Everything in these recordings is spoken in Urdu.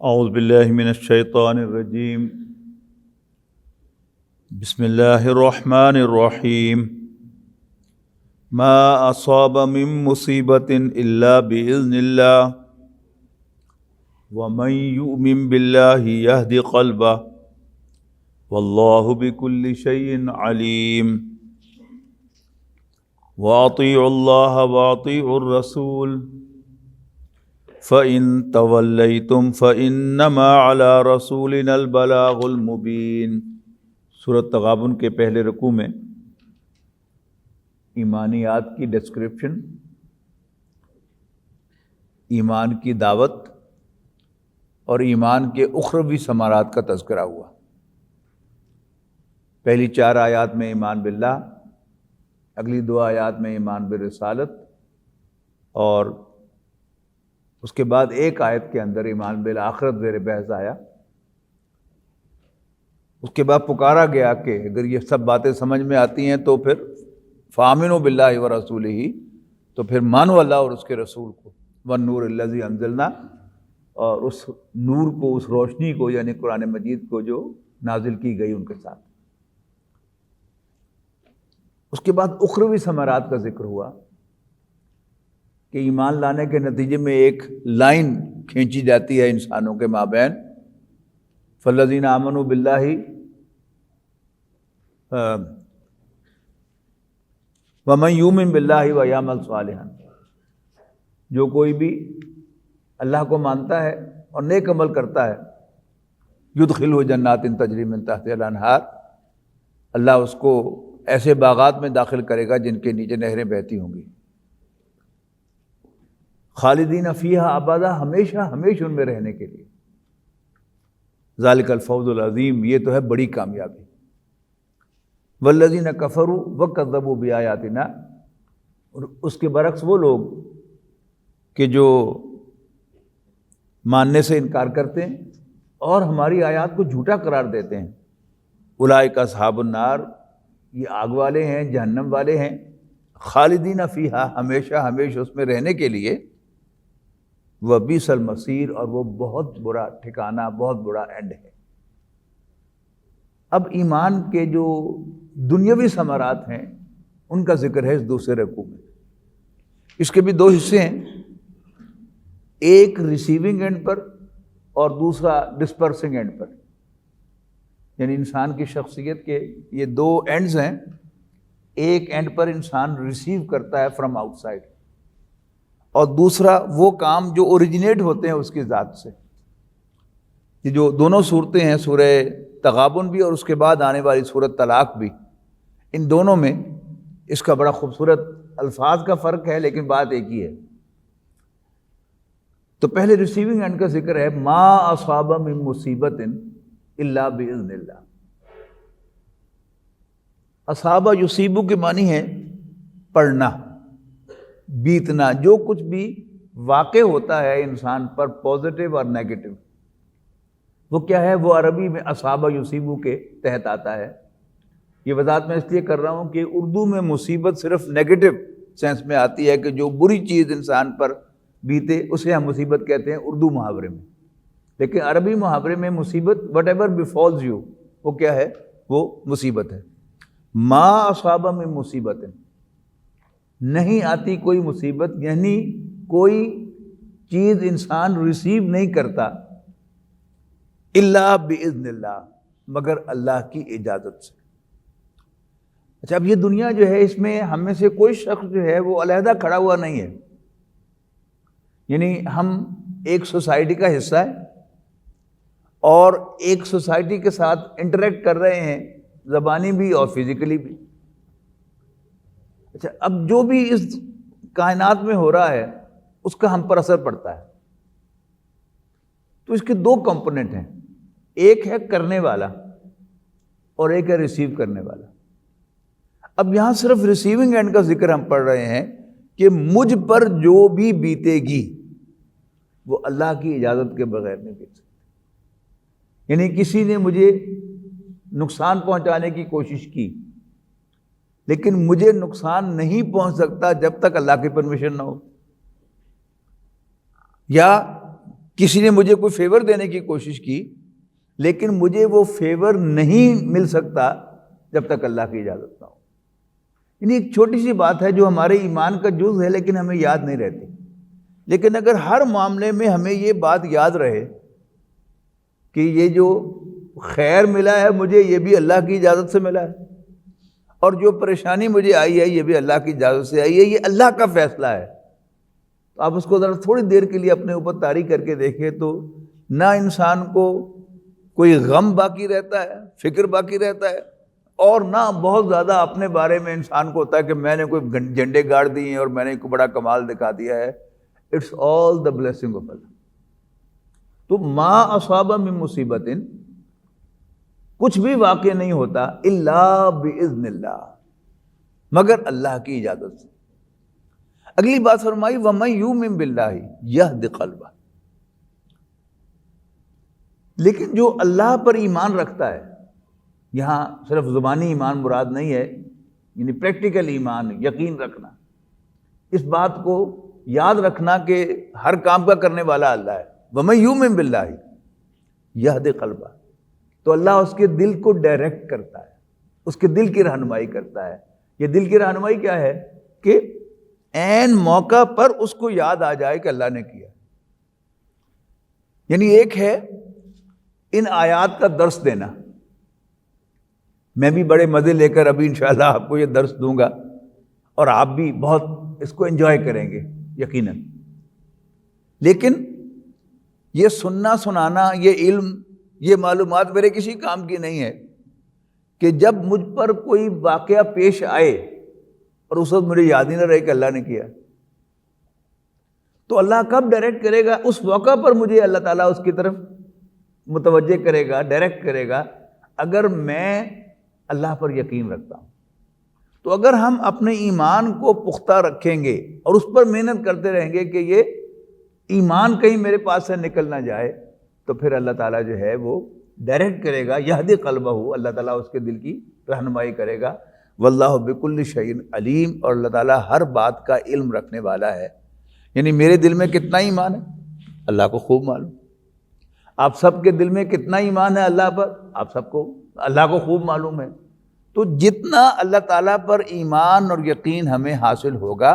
اعوذ باللہ من الشیطان الرجیم بسم اللہ الرحمن الرحیم ما اصاب من مصیبت الا باذن اللہ ومن یؤمن باللہ یہد قلبہ واللہ بکل شیء علیم واطیعوا اللہ واطیعوا الرسول فَإِن تَوَلَّيْتُمْ فَإِنَّمَا عَلَىٰ رَسُولِنَا الْبَلَاغُ الْمُبِينُ۔ سورۃ تغابن کے پہلے رکوع میں ایمانیات کی ڈسکرپشن، ایمان کی دعوت اور ایمان کے اخروی ثمرات کا تذکرہ ہوا۔ پہلی 4 آیات میں ایمان باللہ، اگلی 2 آیات میں ایمان بالرسالت، اور اس کے بعد ایک آیت کے اندر ایمان بالآخرت زیر بحث آیا۔ اس کے بعد پکارا گیا کہ اگر یہ سب باتیں سمجھ میں آتی ہیں تو پھر فآمنوا باللہ ورسولہ، تو پھر مانو اللہ اور اس کے رسول کو، والنور الذی انزلنا، اور اس نور کو، اس روشنی کو، یعنی قرآن مجید کو جو نازل کی گئی ان کے ساتھ۔ اس کے بعد اخروی ثمرات کا ذکر ہوا کہ ایمان لانے کے نتیجے میں ایک لائن کھینچی جاتی ہے انسانوں کے مابین، فالذین آمنوا باللہ ومن یؤمن باللہ ویعمل صالحا، جو کوئی بھی اللہ کو مانتا ہے اور نیک عمل کرتا ہے، یدخلہ جنات تجری من تحتہا الانہار، اللہ اس کو ایسے باغات میں داخل کرے گا جن کے نیچے نہریں بہتی ہوں گی، خالدین فیہا ابدا، ہمیشہ ہمیشہ ان میں رہنے کے لیے۔ ذالک الفوز العظیم، یہ تو ہے بڑی کامیابی۔ والذین کفروا وکذبوا بآیاتنا، اور اس کے برعکس وہ لوگ کہ جو ماننے سے انکار کرتے ہیں اور ہماری آیات کو جھوٹا قرار دیتے ہیں، اولئک اصحاب النار، یہ آگ والے ہیں، جہنم والے ہیں، خالدین فیہا، ہمیشہ ہمیشہ اس میں رہنے کے لیے، وبئس المصیر، اور وہ بہت برا ٹھکانہ، بہت برا اینڈ ہے۔ اب ایمان کے جو دنیاوی ثمرات ہیں ان کا ذکر ہے اس دوسرے رکوع میں۔ اس کے بھی 2 حصے ہیں، ایک ریسیونگ اینڈ پر اور دوسرا ڈسپرسنگ اینڈ پر، یعنی انسان کی شخصیت کے یہ 2 اینڈز ہیں۔ ایک اینڈ پر انسان ریسیو کرتا ہے فرام آؤٹ سائڈ، اور دوسرا وہ کام جو اوریجنیٹ ہوتے ہیں اس کی ذات سے۔ یہ جو دونوں صورتیں ہیں، سورہ تغابن بھی اور اس کے بعد آنے والی سورۃ طلاق بھی، ان دونوں میں اس کا بڑا خوبصورت الفاظ کا فرق ہے لیکن بات ایک ہی ہے۔ تو پہلے ریسیونگ اینڈ کا ذکر ہے، ما اصاب من مصیبت الا باذن اللہ۔ اصابہ یصیبو کے معنی ہے پڑھنا، بیتنا، جو کچھ بھی واقع ہوتا ہے انسان پر، پازیٹیو اور نیگیٹو، وہ کیا ہے؟ وہ عربی میں اصابہ یصیبو کے تحت آتا ہے۔ یہ وضاحت میں اس لیے کر رہا ہوں کہ اردو میں مصیبت صرف نیگیٹو سینس میں آتی ہے کہ جو بری چیز انسان پر بیتے اسے ہم مصیبت کہتے ہیں اردو محاورے میں، لیکن عربی محاورے میں مصیبت وٹ ایور بیفالز یو، وہ کیا ہے؟ وہ مصیبت ہے۔ ما اصاب من مصیبت، نہیں آتی کوئی مصیبت، یعنی کوئی چیز انسان ریسیو نہیں کرتا الا باذن اللہ، مگر اللہ کی اجازت سے۔ اچھا، اب یہ دنیا جو ہے، اس میں ہم میں سے کوئی شخص جو ہے وہ علیحدہ کھڑا ہوا نہیں ہے، یعنی ہم ایک سوسائٹی کا حصہ ہیں اور ایک سوسائٹی کے ساتھ انٹریکٹ کر رہے ہیں، زبانی بھی اور فزیکلی بھی۔ اچھا، اب جو بھی اس کائنات میں ہو رہا ہے اس کا ہم پر اثر پڑتا ہے۔ تو اس کے 2 کمپوننٹ ہیں، ایک ہے کرنے والا اور ایک ہے ریسیو کرنے والا۔ اب یہاں صرف ریسیونگ اینڈ کا ذکر ہم پڑھ رہے ہیں کہ مجھ پر جو بھی بیتے گی وہ اللہ کی اجازت کے بغیر نہیں بیت سکتی، یعنی کسی نے مجھے نقصان پہنچانے کی کوشش کی لیکن مجھے نقصان نہیں پہنچ سکتا جب تک اللہ کی پرمیشن نہ ہو، یا کسی نے مجھے کوئی فیور دینے کی کوشش کی، لیکن مجھے وہ فیور نہیں مل سکتا جب تک اللہ کی اجازت نہ ہو۔ یعنی ایک چھوٹی سی بات ہے جو ہمارے ایمان کا جز ہے لیکن ہمیں یاد نہیں رہتی، لیکن اگر ہر معاملے میں ہمیں یہ بات یاد رہے کہ یہ جو خیر ملا ہے مجھے یہ بھی اللہ کی اجازت سے ملا ہے، اور جو پریشانی مجھے آئی ہے یہ بھی اللہ کی اجازت سے آئی ہے، یہ اللہ کا فیصلہ ہے، تو آپ اس کو ذرا تھوڑی دیر کے لیے اپنے اوپر طاری کر کے دیکھیں تو نہ انسان کو کوئی غم باقی رہتا ہے، فکر باقی رہتا ہے، اور نہ بہت زیادہ اپنے بارے میں انسان کو ہوتا ہے کہ میں نے کوئی جھنڈے گاڑ دیے ہیں اور میں نے کوئی بڑا کمال دکھا دیا ہے۔ It's all the blessing of Allah. تو ما اصاب من مصیبت، کچھ بھی واقع نہیں ہوتا الا باذن اللہ، مگر اللہ کی اجازت سے۔ اگلی بات فرمائی وَمَن یُؤْمِن بِاللَّهِ یہد قلبہ، لیکن جو اللہ پر ایمان رکھتا ہے، یہاں صرف زبانی ایمان مراد نہیں ہے، یعنی پریکٹیکل ایمان، یقین رکھنا، اس بات کو یاد رکھنا کہ ہر کام کا کرنے والا اللہ ہے۔ وَمَن یُؤْمِن بِاللَّهِ یہد قلبہ، تو اللہ اس کے دل کو ڈائریکٹ کرتا ہے، اس کے دل کی رہنمائی کرتا ہے۔ یہ دل کی رہنمائی کیا ہے کہ عین موقع پر اس کو یاد آ جائے کہ اللہ نے کیا۔ یعنی ایک ہے ان آیات کا درس دینا، میں بھی بڑے مزے لے کر ابھی انشاءاللہ آپ کو یہ درس دوں گا، اور آپ بھی بہت اس کو انجوائے کریں گے یقیناً، لیکن یہ سننا سنانا، یہ علم، یہ معلومات میرے کسی کام کی نہیں ہے کہ جب مجھ پر کوئی واقعہ پیش آئے اور اس وقت مجھے یاد ہی نہ رہے کہ اللہ نے کیا، تو اللہ کب ڈائریکٹ کرے گا؟ اس موقع پر مجھے اللہ تعالیٰ اس کی طرف متوجہ کرے گا، ڈائریکٹ کرے گا، اگر میں اللہ پر یقین رکھتا ہوں۔ تو اگر ہم اپنے ایمان کو پختہ رکھیں گے اور اس پر محنت کرتے رہیں گے کہ یہ ایمان کہیں میرے پاس سے نکل نہ جائے، تو پھر اللہ تعالیٰ جو ہے وہ ڈائریکٹ کرے گا، یہدی قلبہ، اللہ تعالیٰ اس کے دل کی رہنمائی کرے گا۔ واللہ بکل شیء علیم، اور اللہ تعالیٰ ہر بات کا علم رکھنے والا ہے۔ یعنی میرے دل میں کتنا ایمان ہے اللہ کو خوب معلوم، آپ سب کے دل میں کتنا ایمان ہے اللہ پر آپ سب کو، اللہ کو خوب معلوم ہے۔ تو جتنا اللہ تعالیٰ پر ایمان اور یقین ہمیں حاصل ہوگا،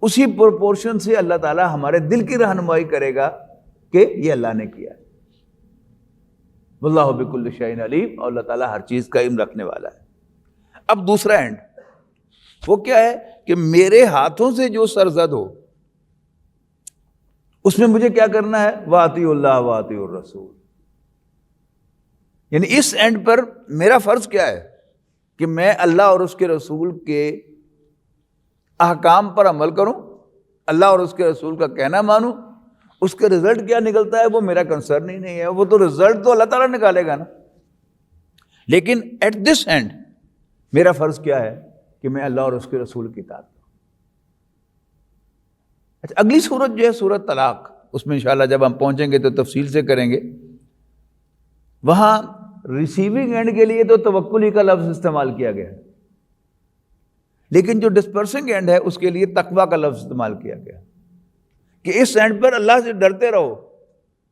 اسی پرپورشن سے اللہ تعالیٰ ہمارے دل کی رہنمائی کرے گا کہ یہ اللہ نے کیا ہے۔ واللہ بکل شیء علیم، اور اللہ تعالیٰ ہر چیز کا علم رکھنے والا ہے۔ اب دوسرا اینڈ وہ کیا ہے کہ میرے ہاتھوں سے جو سرزد ہو اس میں مجھے کیا کرنا ہے؟ وَأَطِیعُوا اللَّهَ وَأَطِیعُوا الرَّسُولَ۔ یعنی اس اینڈ پر میرا فرض کیا ہے کہ میں اللہ اور اس کے رسول کے احکام پر عمل کروں، اللہ اور اس کے رسول کا کہنا مانوں۔ اس کے رزلٹ کیا نکلتا ہے وہ میرا کنسرن ہی نہیں ہے، وہ تو رزلٹ تو اللہ تعالیٰ نکالے گا نا۔ لیکن ایٹ دس اینڈ میرا فرض کیا ہے کہ میں اللہ اور اس کے رسول کی اطاعت کروں۔ اچھا، اگلی صورت جو ہے سورۃ طلاق، اس میں انشاءاللہ جب ہم پہنچیں گے تو تفصیل سے کریں گے۔ وہاں ریسیونگ اینڈ کے لیے تو توکل ہی کا لفظ استعمال کیا گیا ہے، لیکن جو ڈسپرسنگ اینڈ ہے اس کے لیے تقویٰ کا لفظ استعمال کیا گیا کہ اس اینڈ پر اللہ سے ڈرتے رہو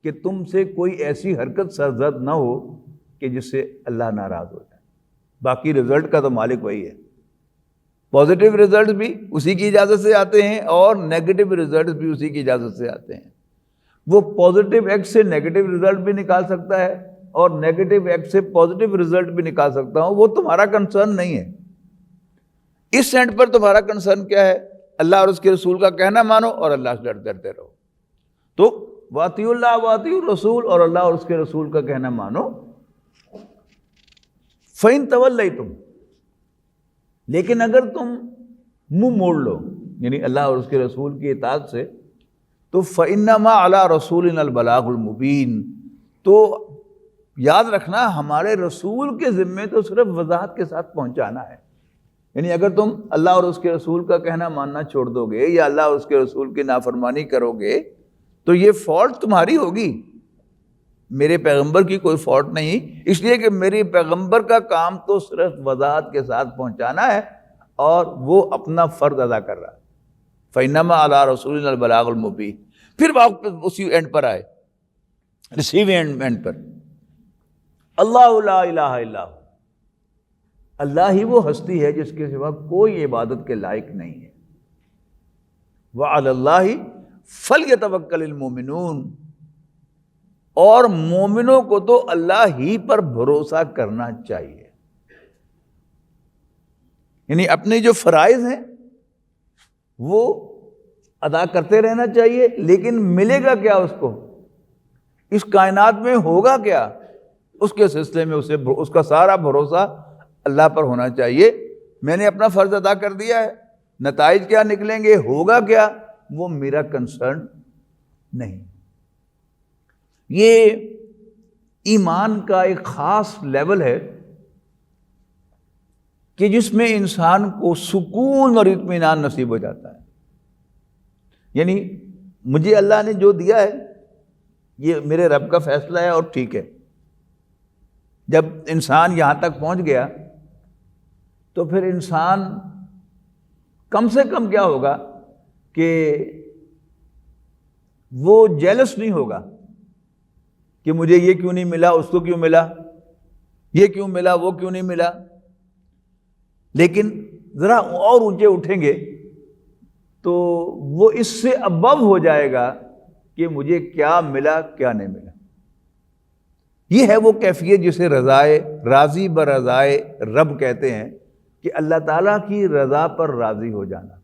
کہ تم سے کوئی ایسی حرکت سرزد نہ ہو کہ جس سے اللہ ناراض ہو جائے۔ باقی رزلٹ کا تو مالک وہی ہے، پازیٹیو رزلٹ بھی اسی کی اجازت سے آتے ہیں اور نیگیٹو رزلٹ بھی اسی کی اجازت سے آتے ہیں۔ وہ پازیٹیو ایکٹ سے نیگیٹو رزلٹ بھی نکال سکتا ہے اور نیگیٹو ایکٹ سے پازیٹیو رزلٹ بھی نکال سکتا ہوں، وہ تمہارا کنسرن نہیں ہے۔ اس اینڈ پر تمہارا کنسرن کیا ہے؟ اللہ اور اس کے رسول کا کہنا مانو اور اللہ سے ڈرتے رہو۔ تو وَأَطِیعُوا اللَّهَ وَأَطِیعُوا الرَّسُولَ، اور اللہ اور اس کے رسول کا کہنا مانو۔ فَإِن تَوَلَّیْتُمْ، لیکن اگر تم منہ موڑ لو یعنی اللہ اور اس کے رسول کی اطاعت سے، تو فَإِنَّمَا عَلَىٰ رَسُولِنَا الْبَلَاغُ الْمُبِینُ، تو یاد رکھنا ہمارے رسول کے ذمے تو صرف وضاحت کے ساتھ پہنچانا ہے۔ یعنی اگر تم اللہ اور اس کے رسول کا کہنا ماننا چھوڑ دو گے یا اللہ اور اس کے رسول کی نافرمانی کرو گے تو یہ فالٹ تمہاری ہوگی، میرے پیغمبر کی کوئی فالٹ نہیں، اس لیے کہ میرے پیغمبر کا کام تو صرف وضاحت کے ساتھ پہنچانا ہے اور وہ اپنا فرض ادا کر رہا ہے۔ فَإِنَّمَا عَلَىٰ رَسُولِنَا الْبَلَاغُ الْمُبِینُ۔ پھر واپس اسی اینڈ پر آئے، ریسیونگ اینڈ پر. اللہ لا الہ الا ہو، اللہ ہی وہ ہستی ہے جس کے سوا کوئی عبادت کے لائق نہیں ہے. وعلی اللہ فلیتوکل المؤمنون، اور مومنوں کو تو اللہ ہی پر بھروسہ کرنا چاہیے. یعنی اپنے جو فرائض ہیں وہ ادا کرتے رہنا چاہیے، لیکن ملے گا کیا اس کو، اس کائنات میں ہوگا کیا، اس کے سلسلے میں اس کا سارا بھروسہ اللہ پر ہونا چاہیے. میں نے اپنا فرض ادا کر دیا ہے، نتائج کیا نکلیں گے، ہوگا کیا، وہ میرا کنسرن نہیں. یہ ایمان کا ایک خاص لیول ہے کہ جس میں انسان کو سکون اور اطمینان نصیب ہو جاتا ہے. یعنی مجھے اللہ نے جو دیا ہے یہ میرے رب کا فیصلہ ہے اور ٹھیک ہے. جب انسان یہاں تک پہنچ گیا تو پھر انسان کم سے کم کیا ہوگا کہ وہ جیلس نہیں ہوگا کہ مجھے یہ کیوں نہیں ملا، اس کو کیوں ملا، یہ کیوں ملا، وہ کیوں نہیں ملا. لیکن ذرا اور اونچے اٹھیں گے تو وہ اس سے ابو ہو جائے گا کہ مجھے کیا ملا کیا نہیں ملا. یہ ہے وہ کیفیت جسے راضی برضائے رب کہتے ہیں، کہ اللہ تعالیٰ کی رضا پر راضی ہو جانا.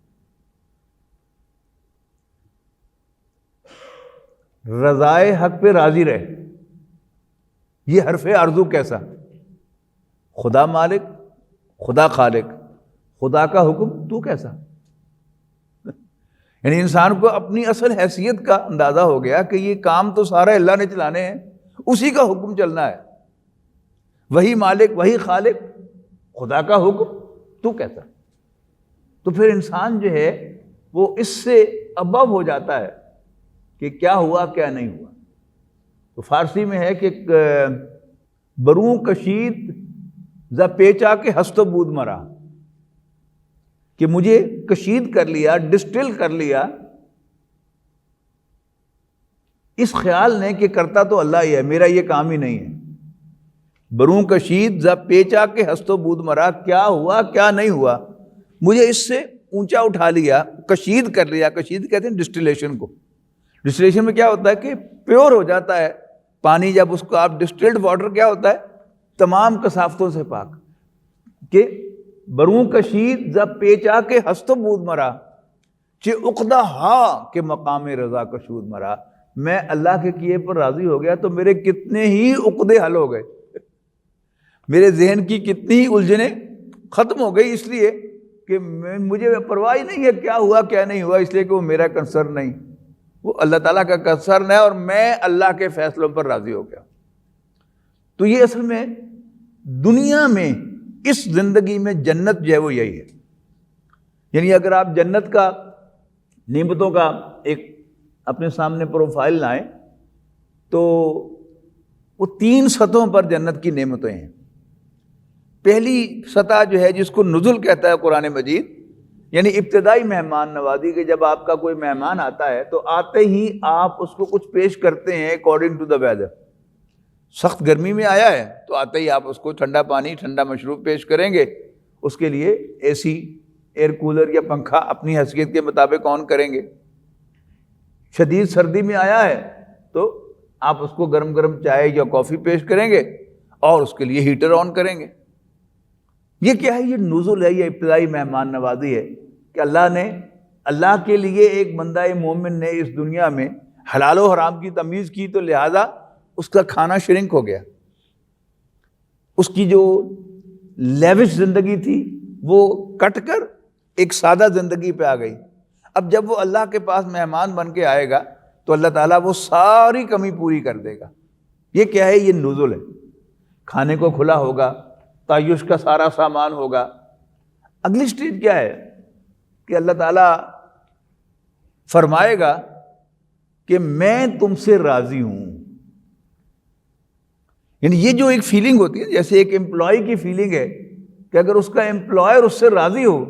رضائے حق پہ راضی رہے، یہ حرف آرزو کیسا، خدا مالک، خدا خالق، خدا کا حکم تو کیسا. یعنی انسان کو اپنی اصل حیثیت کا اندازہ ہو گیا کہ یہ کام تو سارے اللہ نے چلانے ہیں، اسی کا حکم چلنا ہے، وہی مالک وہی خالق، خدا کا حکم تو کیسا. تو پھر انسان جو ہے وہ اس سے ابو ہو جاتا ہے کہ کیا ہوا کیا نہیں ہوا. تو فارسی میں ہے کہ بروں کشید ز پیچا کے ہست و بود مرا، کہ مجھے کشید کر لیا، ڈسٹل کر لیا اس خیال نے کہ کرتا تو اللہ ہی ہے، میرا یہ کام ہی نہیں ہے. بروں کشید ز پیچا کے ہست و بود مرا، کیا ہوا کیا نہیں ہوا، مجھے اس سے اونچا اٹھا لیا، کشید کر لیا. کشید کہتے ہیں ڈسٹیلیشن کو. ڈسٹیلیشن میں کیا ہوتا ہے کہ پیور ہو جاتا ہے پانی، جب اس کو آپ ڈسٹلڈ واٹر کیا ہوتا ہے تمام کثافتوں سے پاک. کہ بروں کشید ز پیچا کے ہست و بود مرا، چہ عقدہ ہا کے مقام رضا کشود مرا. میں اللہ کے کیے پر راضی ہو گیا تو میرے کتنے ہی عقدے حل ہو گئے، میرے ذہن کی کتنی ہی الجھنیں ختم ہو گئی، اس لیے کہ مجھے پرواہ نہیں ہے کیا ہوا کیا نہیں ہوا، اس لیے کہ وہ میرا کنسرن نہیں، وہ اللہ تعالیٰ کا کنسرن ہے، اور میں اللہ کے فیصلوں پر راضی ہو گیا. تو یہ اصل میں دنیا میں اس زندگی میں جنت جو ہے وہ یہی ہے. یعنی اگر آپ جنت کا نعمتوں کا ایک اپنے سامنے پروفائل لائیں تو وہ 3 سطحوں پر جنت کی نعمتیں ہیں. پہلی سطح جو ہے جس کو نزل کہتا ہے قرآن مجید، یعنی ابتدائی مہمان نوازی، کہ جب آپ کا کوئی مہمان آتا ہے تو آتے ہی آپ اس کو کچھ پیش کرتے ہیں اکارڈنگ ٹو دا ویدر. سخت گرمی میں آیا ہے تو آتے ہی آپ اس کو ٹھنڈا پانی ٹھنڈا مشروب پیش کریں گے، اس کے لیے اے سی ایئر کولر یا پنکھا اپنی حیثیت کے مطابق آن کریں گے. شدید سردی میں آیا ہے تو آپ اس کو گرم گرم چائے یا کافی پیش کریں گے اور اس کے لیے ہیٹر آن کریں گے. یہ کیا ہے؟ یہ نزول ہے، یہ ابتدائی مہمان نوازی ہے کہ اللہ کے لیے ایک بندہ مومن نے اس دنیا میں حلال و حرام کی تمیز کی، تو لہٰذا اس کا کھانا شرنک ہو گیا، اس کی جو لیوش زندگی تھی وہ کٹ کر ایک سادہ زندگی پہ آ گئی. اب جب وہ اللہ کے پاس مہمان بن کے آئے گا تو اللہ تعالیٰ وہ ساری کمی پوری کر دے گا. یہ کیا ہے؟ یہ نزول ہے. کھانے کو کھلا ہوگا، تعیش کا سارا سامان ہوگا. اگلی سٹیج کیا ہے کہ اللہ تعالیٰ فرمائے گا کہ میں تم سے راضی ہوں. یعنی یہ جو ایک فیلنگ ہوتی ہے، جیسے ایک امپلائی کی فیلنگ ہے کہ اگر اس کا امپلائر اس سے راضی ہو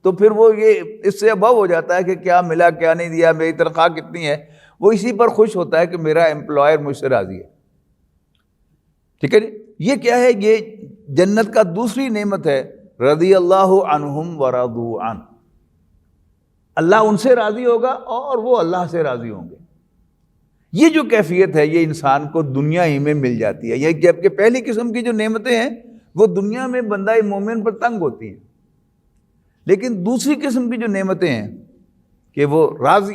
تو پھر وہ یہ اس سے ابو ہو جاتا ہے کہ کیا ملا کیا نہیں دیا، میری تنخواہ کتنی ہے. وہ اسی پر خوش ہوتا ہے کہ میرا امپلائر مجھ سے راضی ہے. ٹھیک ہے جی. یہ کیا ہے؟ یہ جنت کا دوسری نعمت ہے. رضی اللہ عنہم ورضوا عنہ، اللہ ان سے راضی ہوگا اور وہ اللہ سے راضی ہوں گے. یہ جو کیفیت ہے یہ انسان کو دنیا ہی میں مل جاتی ہے. یہ جبکہ پہلی قسم کی جو نعمتیں ہیں وہ دنیا میں بندہ مومن پر تنگ ہوتی ہیں، لیکن دوسری قسم کی جو نعمتیں ہیں کہ وہ راضی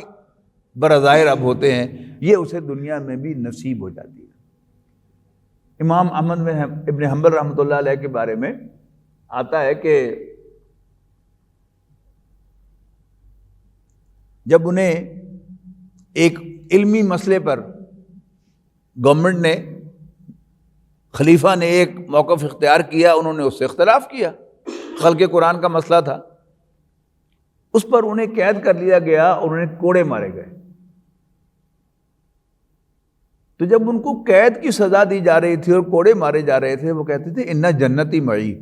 برظاہر اب ہوتے ہیں، یہ اسے دنیا میں بھی نصیب ہو جاتی ہے. امام احمد ابن حنبل رحمۃ اللہ علیہ کے بارے میں آتا ہے کہ جب انہیں ایک علمی مسئلے پر گورنمنٹ نے، خلیفہ نے ایک موقف اختیار کیا، انہوں نے اس سے اختلاف کیا، خلق قرآن کا مسئلہ تھا، اس پر انہیں قید کر لیا گیا اور انہیں کوڑے مارے گئے. تو جب ان کو قید کی سزا دی جا رہی تھی اور کوڑے مارے جا رہے تھے، وہ کہتے تھے اِنَّ جنتی معی،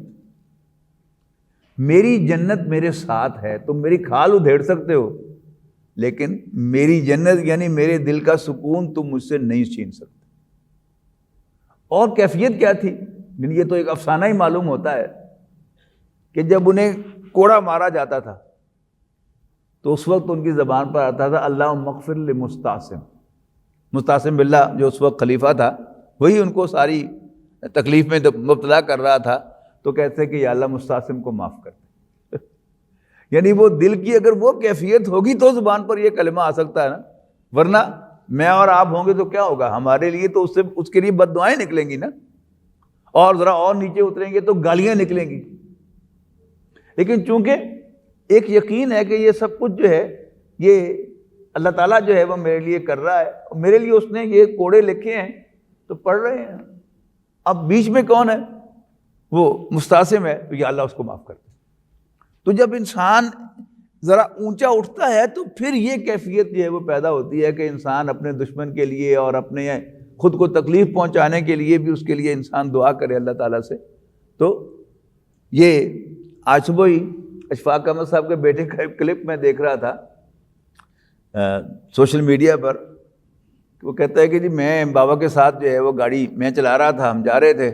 میری جنت میرے ساتھ ہے، تم میری کھال ادھیڑ سکتے ہو لیکن میری جنت یعنی میرے دل کا سکون تم مجھ سے نہیں چھین سکتے. اور کیفیت کیا تھی؟ یہ تو ایک افسانہ ہی معلوم ہوتا ہے کہ جب انہیں کوڑا مارا جاتا تھا تو اس وقت ان کی زبان پر آتا تھا اللہم اغفر لمستعصم. مستعصم باللہ جو اس وقت خلیفہ تھا وہی ان کو ساری تکلیف میں مبتلا کر رہا تھا، تو کہتے کہ یا اللہ مستعصم کو معاف کر دے. یعنی وہ دل کی اگر وہ کیفیت ہوگی تو زبان پر یہ کلمہ آ سکتا ہے نا، ورنہ میں اور آپ ہوں گے تو کیا ہوگا ہمارے لیے؟ تو اس کے لیے بد دعائیں نکلیں گی نا، اور ذرا اور نیچے اتریں گے تو گالیاں نکلیں گی. لیکن چونکہ ایک یقین ہے کہ یہ سب کچھ جو ہے یہ اللہ تعالیٰ جو ہے وہ میرے لیے کر رہا ہے، اور میرے لیے اس نے یہ کوڑے لکھے ہیں تو پڑھ رہے ہیں. اب بیچ میں کون ہے؟ وہ مستعصم ہے، تو یا اللہ اس کو معاف کر دے. تو جب انسان ذرا اونچا اٹھتا ہے تو پھر یہ کیفیت جو ہے وہ پیدا ہوتی ہے کہ انسان اپنے دشمن کے لیے اور اپنے خود کو تکلیف پہنچانے کے لیے بھی اس کے لیے انسان دعا کرے اللہ تعالیٰ سے. تو یہ آج صبح ہی اشفاق احمد صاحب کے بیٹے کا ایک کلپ میں دیکھ رہا تھا سوشل میڈیا پر. وہ کہتا ہے کہ جی میں بابا کے ساتھ جو ہے وہ گاڑی میں چلا رہا تھا، ہم جا رہے تھے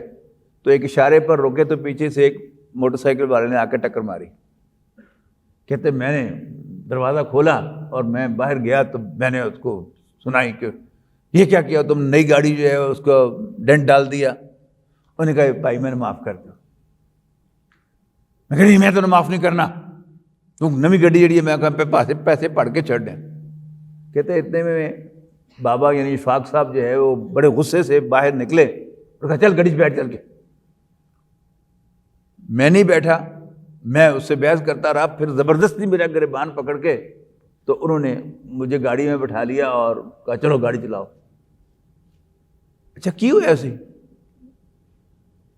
تو ایک اشارے پر رکے تو پیچھے سے ایک موٹر سائیکل والے نے آ کے ٹکر ماری. کہتے میں نے دروازہ کھولا اور میں باہر گیا تو میں نے اس کو سنائی کہ یہ کیا کیا تم، نئی گاڑی جو ہے اس کو ڈینٹ ڈال دیا. انہوں نے کہا بھائی میں نے معاف کر دیا. میں کہ نہیں میں تو معاف نہیں کرنا، تم نوی گڈی جڑی ہے میں کہا پیسے پڑھ کے چھڑ دیں. کہتے اتنے میں بابا یعنی اشفاق صاحب جو ہے وہ بڑے غصے سے باہر نکلے اور کہا چل گاڑی سے بیٹھ چل کے. میں نہیں بیٹھا، میں اس سے بحث کرتا رہا. پھر زبردستی میرا گریبان پکڑ کے تو انہوں نے مجھے گاڑی میں بٹھا لیا اور کہا چلو گاڑی چلاؤ. اچھا کی ہوئی ایسی؟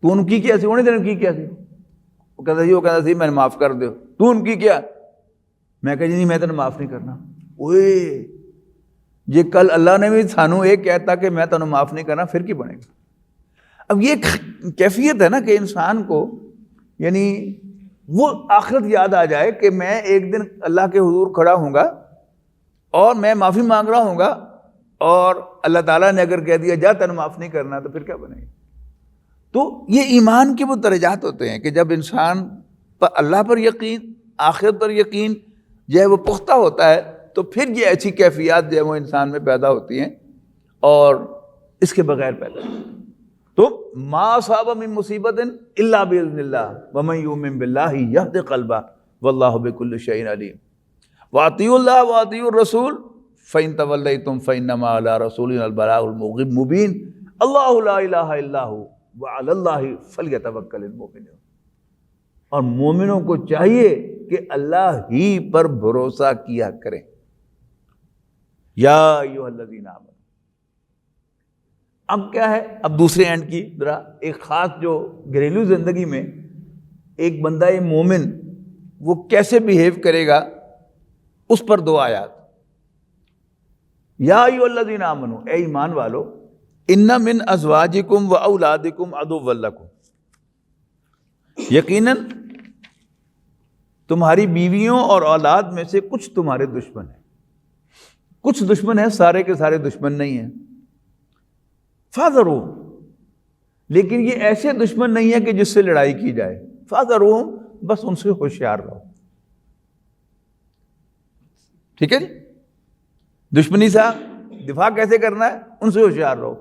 تو ان کی کیا سی؟ انہیں دن کی کیا سی؟ وہ کہتا جی وہ کہتا سی میں نے معاف کر دو. تو ان کی کیا؟ میں کہا جی نہیں میں تمہیں معاف نہیں کرنا. اوئے یہ کل اللہ نے بھی سانو ایک کہتا کہ میں تمہیں معاف نہیں کرنا، پھر کی بنے گا؟ اب یہ کیفیت ہے نا کہ انسان کو یعنی وہ آخرت یاد آ جائے کہ میں ایک دن اللہ کے حضور کھڑا ہوں گا اور میں معافی مانگ رہا ہوں گا، اور اللہ تعالیٰ نے اگر کہہ دیا جا تن معاف نہیں کرنا تو پھر کیا بنے گا؟ تو یہ ایمان کے وہ درجات ہوتے ہیں کہ جب انسان پر اللہ پر یقین، آخرت پر یقین جو ہے وہ پختہ ہوتا ہے تو پھر یہ ایسی کیفیات جو ہے وہ انسان میں پیدا ہوتی ہیں، اور اس کے بغیر پیدا نہیں. تو ما اصاب من مصیبت الا باذن اللہ ومن یؤمن باللہ یہد قلبہ واللہ بکل شیء علیم واطیعوا اللہ واطیعوا الرسول فإن تولیتم فإنما علی رسولنا البلاغ المبین اللہ لا الہ الا هو وعلی اللہ فلیتوکل المؤمنون. اور مومنوں کو چاہیے کہ اللہ ہی پر بھروسہ کیا کریں. یا ایھا الذین آمنوا. اب کیا ہے؟ اب دوسرے اینڈ کی ذرا ایک خاص جو گھریلو زندگی میں ایک بندہ مومن وہ کیسے بیہیو کرے گا اس پر دو آیات. یا ایھا الذین آمنوا، اے ایمان والو، ان من ازواجکم و اولادکم عدوا لکم، یقیناً تمہاری بیویوں اور اولاد میں سے کچھ تمہارے دشمن ہیں. کچھ دشمن ہیں، سارے کے سارے دشمن نہیں ہیں. فَاحْذَرُوهُمْ، لیکن یہ ایسے دشمن نہیں ہے کہ جس سے لڑائی کی جائے. فَاحْذَرُوهُمْ، بس ان سے ہوشیار رہو. ٹھیک ہے جی، دشمنی سے دفاع کیسے کرنا ہے، ان سے ہوشیار رہو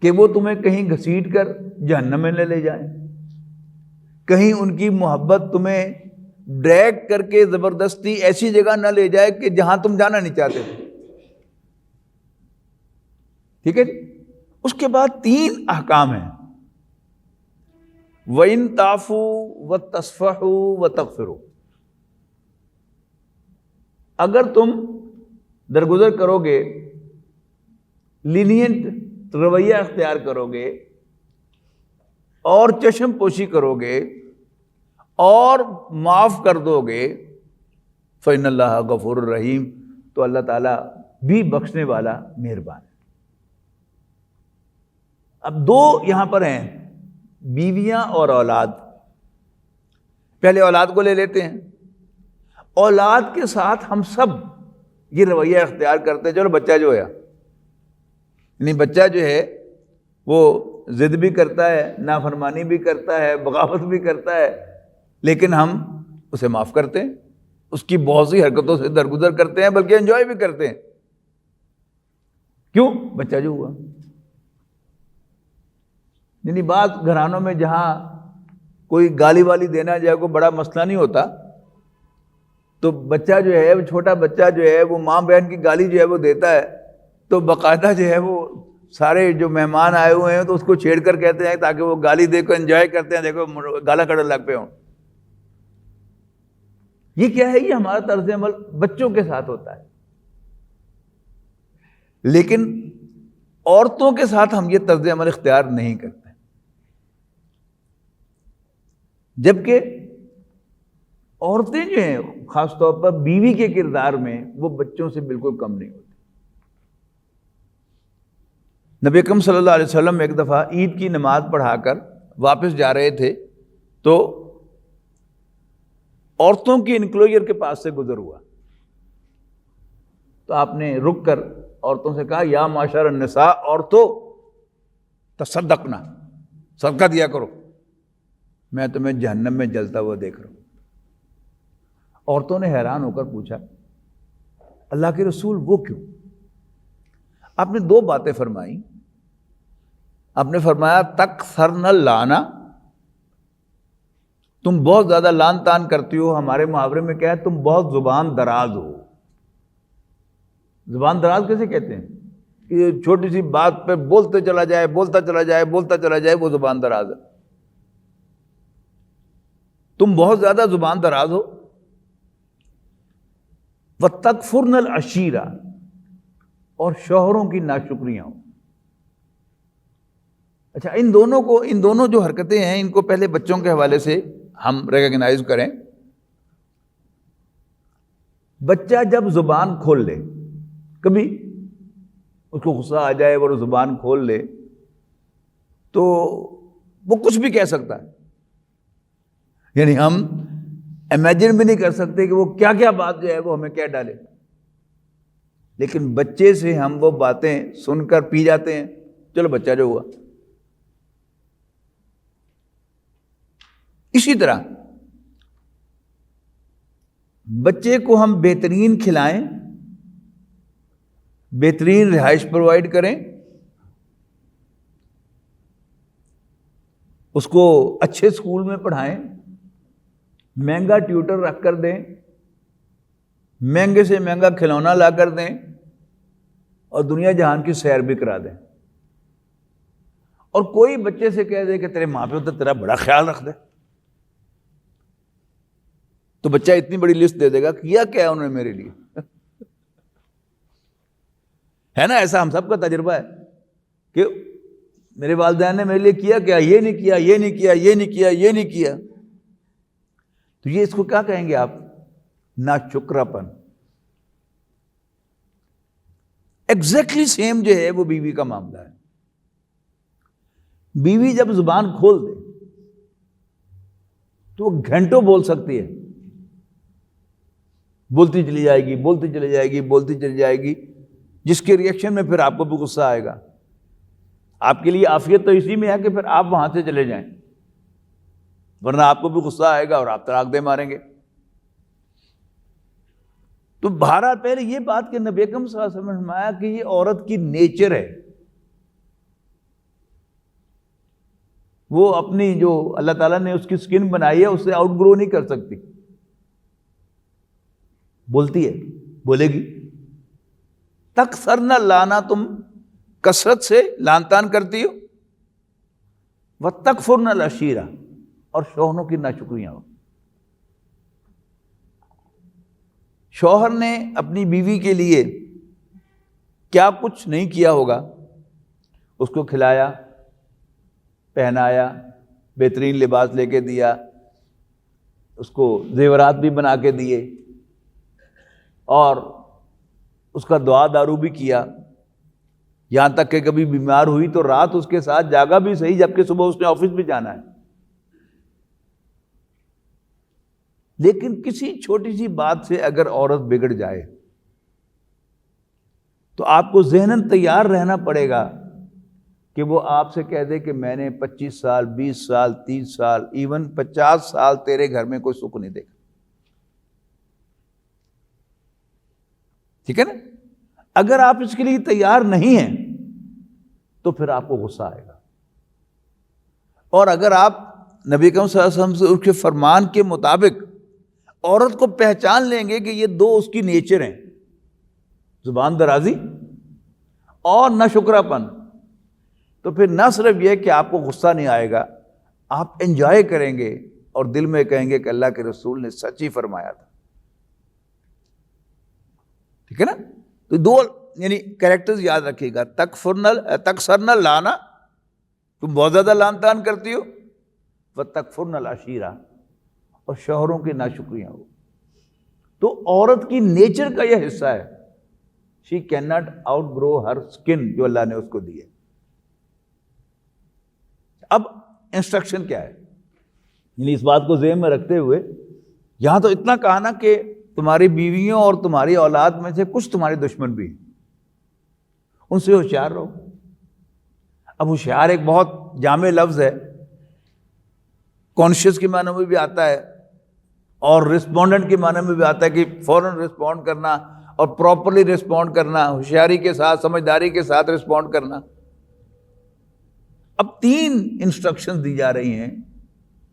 کہ وہ تمہیں کہیں گھسیٹ کر جہنم میں لے جائیں، کہیں ان کی محبت تمہیں ڈریگ کر کے زبردستی ایسی جگہ نہ لے جائے کہ جہاں تم جانا نہیں چاہتے تھے. ٹھیک ہے جی. اس کے بعد 3 احکام ہیں. وَإِن تَعْفُوا وَتَصْفَحُوا وَتَغْفِرُوا، اگر تم درگزر کرو گے، لینینٹ رویہ اختیار کرو گے اور چشم پوشی کرو گے اور معاف کر دو گے، فَإِنَّ اللَّهَ غَفُورٌ رَحِيمٌ، تو اللہ تعالیٰ بھی بخشنے والا مہربان ہے. اب 2 یہاں پر ہیں، بیویاں اور اولاد. پہلے اولاد کو لے لیتے ہیں. اولاد کے ساتھ ہم سب یہ رویہ اختیار کرتے ہیں، چلو بچہ جو ہے، یعنی بچہ جو ہے وہ ضد بھی کرتا ہے، نافرمانی بھی کرتا ہے، بغاوت بھی کرتا ہے، لیکن ہم اسے معاف کرتے ہیں، اس کی بہت سی حرکتوں سے درگزر کرتے ہیں، بلکہ انجوائے بھی کرتے ہیں. کیوں؟ بچہ جو ہوا. یعنی بعض گھرانوں میں جہاں کوئی گالی والی دینا جو ہے کوئی بڑا مسئلہ نہیں ہوتا، تو بچہ جو ہے، چھوٹا بچہ جو ہے وہ ماں بہن کی گالی جو ہے وہ دیتا ہے، تو باقاعدہ جو ہے وہ سارے جو مہمان آئے ہوئے ہیں تو اس کو چھیڑ کر کہتے ہیں تاکہ وہ گالی دے کو انجوائے کرتے ہیں، دیکھو گالا کڑنے لگ پہ ہوں. یہ کیا ہے؟ یہ ہمارا طرز عمل بچوں کے ساتھ ہوتا ہے، لیکن عورتوں کے ساتھ ہم یہ طرز عمل اختیار نہیں کرتے. جبکہ عورتیں جو ہیں خاص طور پر بیوی کے کردار میں وہ بچوں سے بالکل کم نہیں ہوتی. نبی اکرم صلی اللہ علیہ وسلم ایک دفعہ عید کی نماز پڑھا کر واپس جا رہے تھے تو عورتوں کی انکلوجر کے پاس سے گزر ہوا، تو آپ نے رک کر عورتوں سے کہا، یا معاشر النساء، عورتوں تصدقنا، صدقہ دیا کرو، میں تمہیں جہنم میں جلتا ہوا دیکھ رہا ہوں. عورتوں نے حیران ہو کر پوچھا، اللہ کے رسول وہ کیوں؟ آپ نے 2 باتیں فرمائی. آپ نے فرمایا تکثرن اللعنہ، تم بہت زیادہ لان تان کرتی ہو. ہمارے محاورے میں کیا ہے؟ تم بہت زبان دراز ہو. زبان دراز کیسے کہتے ہیں؟ کہ چھوٹی سی بات پہ بولتے چلا جائے، بولتا چلا جائے، بولتا چلا جائے، وہ زبان دراز ہے. تم بہت زیادہ زبان دراز ہو. وَتَكْفُرْنَ الْعَشِيرَ، اور شوہروں کی ناشکریاں ہو. اچھا، ان دونوں جو حرکتیں ہیں ان کو پہلے بچوں کے حوالے سے ہم ریکگنائز کریں. بچہ جب زبان کھول لے، کبھی اس کو غصہ آ جائے اور وہ زبان کھول لے تو وہ کچھ بھی کہہ سکتا ہے. یعنی ہم امیجن بھی نہیں کر سکتے کہ وہ کیا کیا بات جو ہے وہ ہمیں کہہ ڈالے، لیکن بچے سے ہم وہ باتیں سن کر پی جاتے ہیں. چلو بچہ جو ہوا. اسی طرح بچے کو ہم بہترین کھلائیں، بہترین رہائش پرووائڈ کریں، اس کو اچھے اسکول میں پڑھائیں، مہنگا ٹیوٹر رکھ کر دیں، مہنگے سے مہنگا کھلونا لا کر دیں، اور دنیا جہان کی سیر بھی کرا دیں. اور کوئی بچے سے کہہ دے کہ تیرے ماں پیو تو تیرا بڑا خیال رکھ دے، تو بچہ اتنی بڑی لسٹ دے دے گا کیا کیا انہوں نے میرے لیے. ہے نا؟ ایسا ہم سب کا تجربہ ہے کہ میرے والدین نے میرے لیے کیا کیا، یہ نہیں کیا، یہ نہیں کیا، یہ نہیں کیا، یہ نہیں کیا. تو یہ اس کو کیا کہیں گے آپ؟ ناشکراپن. ایگزیکٹلی سیم جو ہے وہ بیوی کا معاملہ ہے. بیوی جب زبان کھول دے تو وہ گھنٹوں بول سکتی ہے، بولتی چلی جائے گی، بولتی چلی جائے گی، بولتی چلی جائے گی، جس کے ریئیکشن میں پھر آپ کو بھی غصہ آئے گا۔ آپ کے لیے عافیت تو اسی میں ہے کہ پھر آپ وہاں سے چلے جائیں، ورنہ آپ کو بھی غصہ آئے گا اور آپ طلاق دے ماریں گے۔ تو بہرحال پہلے یہ بات کہ نبی اکرم صلی اللہ علیہ وسلم نے فرمایا کہ یہ عورت کی نیچر ہے، وہ اپنی جو اللہ تعالیٰ نے اس کی سکن بنائی ہے اس سے آؤٹ گرو نہیں کر سکتی، بولتی ہے، بولے گی۔ تکثرن لانا، تم کثرت سے لان تان کرتی ہو، وتکفرن العشیرہ، اور شوہروں کی ناشکریاں ہو۔ شوہر نے اپنی بیوی کے لیے کیا کچھ نہیں کیا ہوگا، اس کو کھلایا، پہنایا، بہترین لباس لے کے دیا، اس کو زیورات بھی بنا کے دیے، اور اس کا دعا دارو بھی کیا، یہاں تک کہ کبھی بیمار ہوئی تو رات اس کے ساتھ جاگا بھی صحیح، جبکہ صبح اس نے آفس بھی جانا ہے۔ لیکن کسی چھوٹی سی بات سے اگر عورت بگڑ جائے تو آپ کو ذہناً تیار رہنا پڑے گا کہ وہ آپ سے کہہ دے کہ میں نے 25 سال 20 سال 30 سال ایون 50 سال تیرے گھر میں کوئی سکھ نہیں دیکھا، ٹھیک ہے نا؟ اگر آپ اس کے لیے تیار نہیں ہیں تو پھر آپ کو غصہ آئے گا، اور اگر آپ نبی اکرم صلی اللہ علیہ وسلم سے اس کے فرمان کے مطابق عورت کو پہچان لیں گے کہ یہ دو اس کی نیچر ہیں، زبان درازی اور ناشکرا پن، تو پھر نہ صرف یہ کہ آپ کو غصہ نہیں آئے گا، آپ انجوائے کریں گے اور دل میں کہیں گے کہ اللہ کے رسول نے سچ ہی فرمایا تھا، ٹھیک ہے نا؟ تو دو یعنی کریکٹرز یاد رکھیے گا، تکثرن لانا، تم بہت زیادہ لان تان کرتی ہو، وتکفرن العشیرہ، اور شوہروں کی ناشکریاں ہو۔ تو عورت کی نیچر کا یہ حصہ ہے، she can not outgrow her skin جو اللہ نے اس کو دی ہے۔ اب انسٹرکشن کیا ہے، یعنی اس بات کو ذہن میں رکھتے ہوئے یہاں تو اتنا کہا نا کہ تمہاری بیویوں اور تمہاری اولاد میں سے کچھ تمہارے دشمن بھی ہیں، ان سے ہوشیار رہو۔ اب ہوشیار ایک بہت جامع لفظ ہے، کانشیس کے معنی میں بھی آتا ہے اور رسپونڈنٹ کے معنی میں بھی آتا ہے کہ فوراً رسپونڈ کرنا اور پراپرلی رسپونڈ کرنا، ہوشیاری کے ساتھ سمجھداری کے ساتھ رسپونڈ کرنا۔ اب 3 انسٹرکشن دی جا رہی ہیں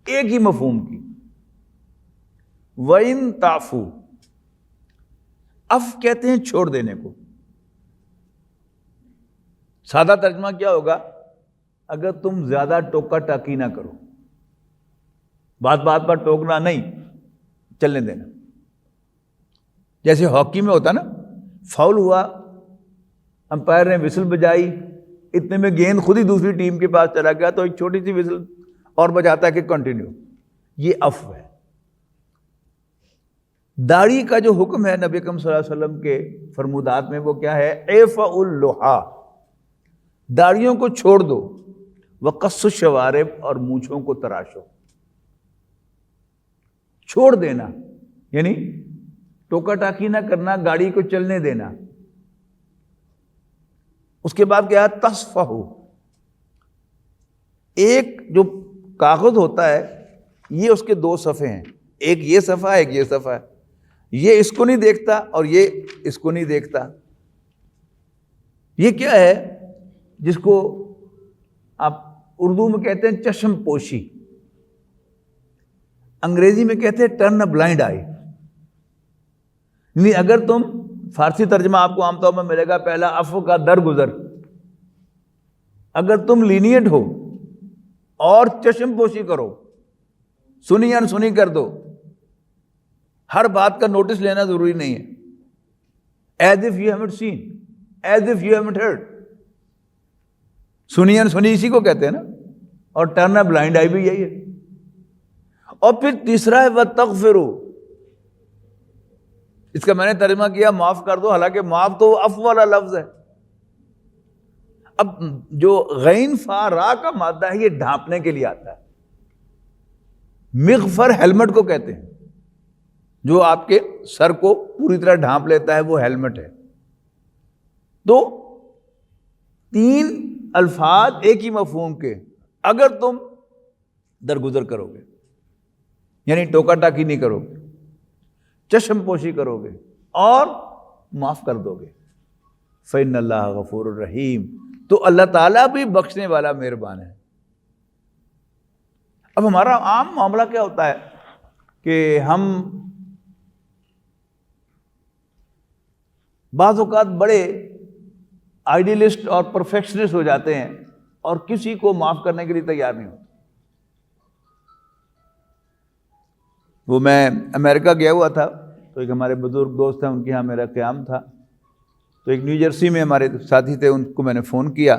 ایک ہی مفہوم کی۔ وَإِن تَعْفُوا، عفو کہتے ہیں چھوڑ دینے کو، سادہ ترجمہ کیا ہوگا؟ اگر تم زیادہ ٹوکا ٹاکی نہ کرو، بات بات پر ٹوکنا نہیں، چلنے دینا۔ جیسے ہاکی میں ہوتا نا، فاؤل ہوا، امپائر نے وسل بجائی، اتنے میں گیند خود ہی دوسری ٹیم کے پاس چلا گیا تو ایک چھوٹی سی وسل اور بجاتا ہے کہ کنٹینیو، یہ عفو ہے۔ داڑھی کا جو حکم ہے نبی اکرم صلی اللہ علیہ وسلم کے فرمودات میں، وہ کیا ہے؟ اعفؤ اللحیٰ، داڑھیوں کو چھوڑ دو، وقص الشوارب، اور مونچھوں کو تراشو۔ چھوڑ دینا یعنی ٹوکا ٹاکی نہ کرنا، گاڑی کو چلنے دینا۔ اس کے بعد کیا ہے؟ تصفحوا، ایک جو کاغذ ہوتا ہے یہ اس کے 2 صفحے ہیں، ایک یہ صفحہ ہے، ایک یہ صفحہ ہے، یہ اس کو نہیں دیکھتا اور یہ اس کو نہیں دیکھتا۔ یہ کیا ہے جس کو آپ اردو میں کہتے ہیں چشم پوشی، انگریزی میں کہتے ہیں ٹرن اے بلائنڈ آئی۔ یعنی اگر تم، فارسی ترجمہ آپ کو عام طور میں ملے گا پہلا، عفو کا درگزر، اگر تم لینیٹ ہو اور چشم پوشی کرو، سنی انسنی کر دو، ہر بات کا نوٹس لینا ضروری نہیں ہے، as if you haven't seen, as if you haven't heard, سنی انسنی اسی کو کہتے ہیں نا، اور ٹرن اے بلائنڈ آئی بھی یہی ہے۔ اور پھر تیسرا ہے وَتَغْفِرُوا، اس کا میں نے ترجمہ کیا معاف کر دو، حالانکہ معاف تو عفو والا لفظ ہے۔ اب جو غین فا را کا مادہ ہے یہ ڈھانپنے کے لیے آتا ہے، مغفر ہیلمٹ کو کہتے ہیں، جو آپ کے سر کو پوری طرح ڈھانپ لیتا ہے وہ ہیلمٹ ہے۔ تو 3 الفاظ ایک ہی مفہوم کے، اگر تم درگزر کرو گے، یعنی ٹوکا ٹاکی نہیں کرو گے، چشم پوشی کرو گے اور معاف کر دو گے، فإن اللہ غفور الرحیم، تو اللہ تعالیٰ بھی بخشنے والا مہربان ہے۔ اب ہمارا عام معاملہ کیا ہوتا ہے کہ ہم بعض اوقات بڑے آئیڈیلسٹ اور پرفیکشنسٹ ہو جاتے ہیں اور کسی کو معاف کرنے کے لیے تیار نہیں ہوتے۔ وہ میں امریکہ گیا ہوا تھا، تو ایک ہمارے بزرگ دوست ہیں، ان کے ہاں میرا قیام تھا، تو ایک نیو جرسی میں ہمارے ساتھی تھے، ان کو میں نے فون کیا،